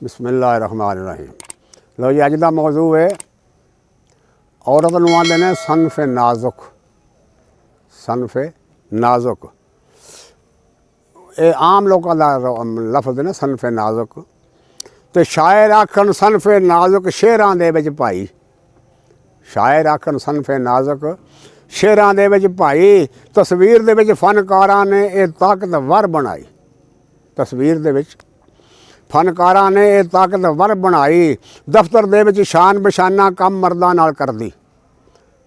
बिस्मिल्लाहिर्रहमानिर्रहीम। लो जी, अज का मौजू है औरत नूं आंदे ने सनफे नाजुक। सनफे नाजुक ये आम लोगों का लफ्ज़ ने सनफे नाजुक। तो शायर आखन सनफे नाजुक शेरां दे विच भाई। शायर आखन सनफे नाजुक शेरां दे विच भाई। तस्वीर दे विच फनकारां ने ये ताकतवर बनाई। तस्वीर दे विच फनकारां ने ये ताकतवर बनाई। दफ्तर दे विच शान बशाना कम मर्दां नाल करदी।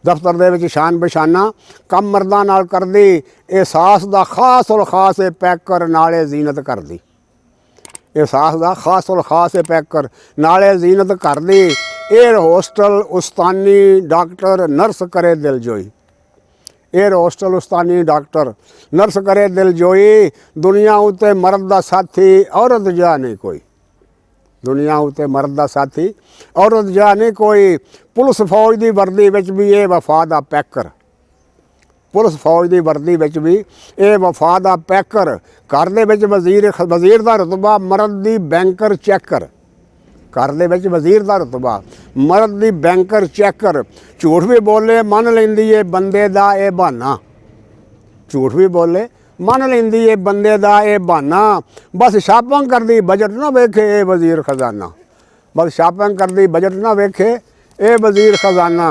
दफ्तर दे विच शान बशाना कम मर्दां नाल करदी। एहसास दा खास उल खास ए पैकर नाले जीनत करदी। एहसास दा खास उल खास ए पैकर नाले जीनत करदी। एयर होस्टल उस्तानी डॉक्टर नर्स करे दिलजोई। एयर होस्टल उस्तानी डॉक्टर नर्स करे दिलजोई। दुनिया उत्ते मर्द दा साथी औरत जा नहीं कोई। दुनिया उत्ते मर्द दा साथी औरत जा नहीं कोई। पुलिस फौज दी वर्दी विच भी ये वफा दा पैकर। पुलिस फौज दी वर्दी विच भी ये वफा दा पैकर। घर दे विच वजीर दा रुतबा मर्द दी बैंकर चैकर। घर दे विच वजीर दा रुतबा मर्द दी बैंकर चैकर। झूठ भी बोले मन लैंदी ए बंदे दा ए बहाना। झूठ भी बोले मन लैंदी ए बंदे दा ए बहाना। बस शापिंग करदी बजट ना वेखे ए वजीर खजाना। बस शापिंग करदी बजट ना वेखे ए वजीर खजाना।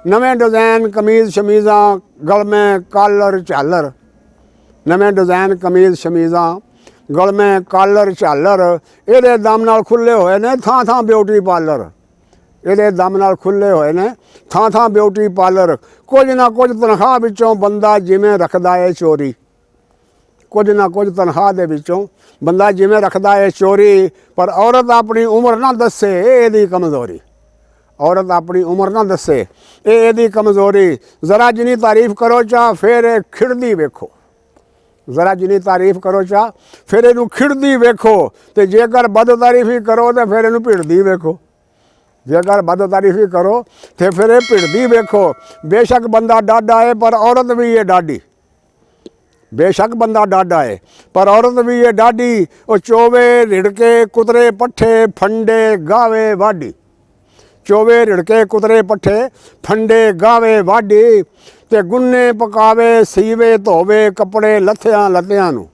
नवें डिज़ाइन कमीज़ शमीज़ां गल में कालर झालर। नवें डिज़ाइन कमीज़ शमीज़ां गल में कालर झालर। ये दम नाल खुले हुए ने थां थां ब्यूटी पार्लर। ये दम नाल खुले हुए ने थां थां ब्यूटी पार्लर। कुछ ना कुछ तनख्वाह विचों बंदा जिमें रखदा है चोरी। कुछ ना कुछ तनख्वाह दे विचों बंदा जिमें रखदा है चोरी। पर औरत अपनी उम्र ना दसे ये कमज़ोरी। औरत अपनी उम्र ना दसे ये कमज़ोरी। ज़रा जिनी तारीफ करो चा फिर खिड़दी वेखो। ज़रा जिनी तारीफ करो चा फिर इनू खिड़दी वेखो। तो जेकर बद तारीफी करो तो फिर इनू भिड़दी वेखो। जेकर बद तारीफी करो तो फिर ये भिड़दी वेखो। बेशक बंदा डाडा है पर औरत भी ये डाडी। बेशक बंदा डाडा है पर औरत भी ये डाडी। वो चोवे रिड़के कुतरे पट्ठे फंडे गावे वाडी। चोवे रिड़के कुतरे पट्ठे फंडे गावे वाडी। ते गुन्ने पकावे सीवे धोवे कपड़े लत्थियां लत्तियां नूं।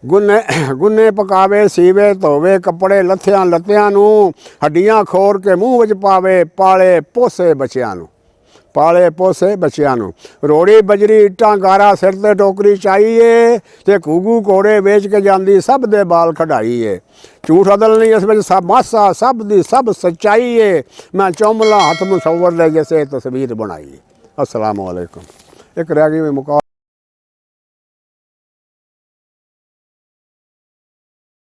गुन्ने पकावे सीवे धोवे कपड़े लत्थियां लत्तियां नूं। हड्डियां खोर के मूँह विच पावे पाले पोसे बच्चियां नूं। पाले पोसे बच्चियां नूं। रोड़ी बजरी इट्टां गारा सिर ते टोकरी चाहिए। ते घूगू घोड़े वेच के जांदी सब दे बाल कढ़ाई है। झूठ अदल नहीं इस विच सब मासा सब दी सब सच्चाई है। मैं चौमला हथ मुसव्वर दे जैसे तस्वीर बनाई। अस्सलाम वालेकुम। एक रह गई मुका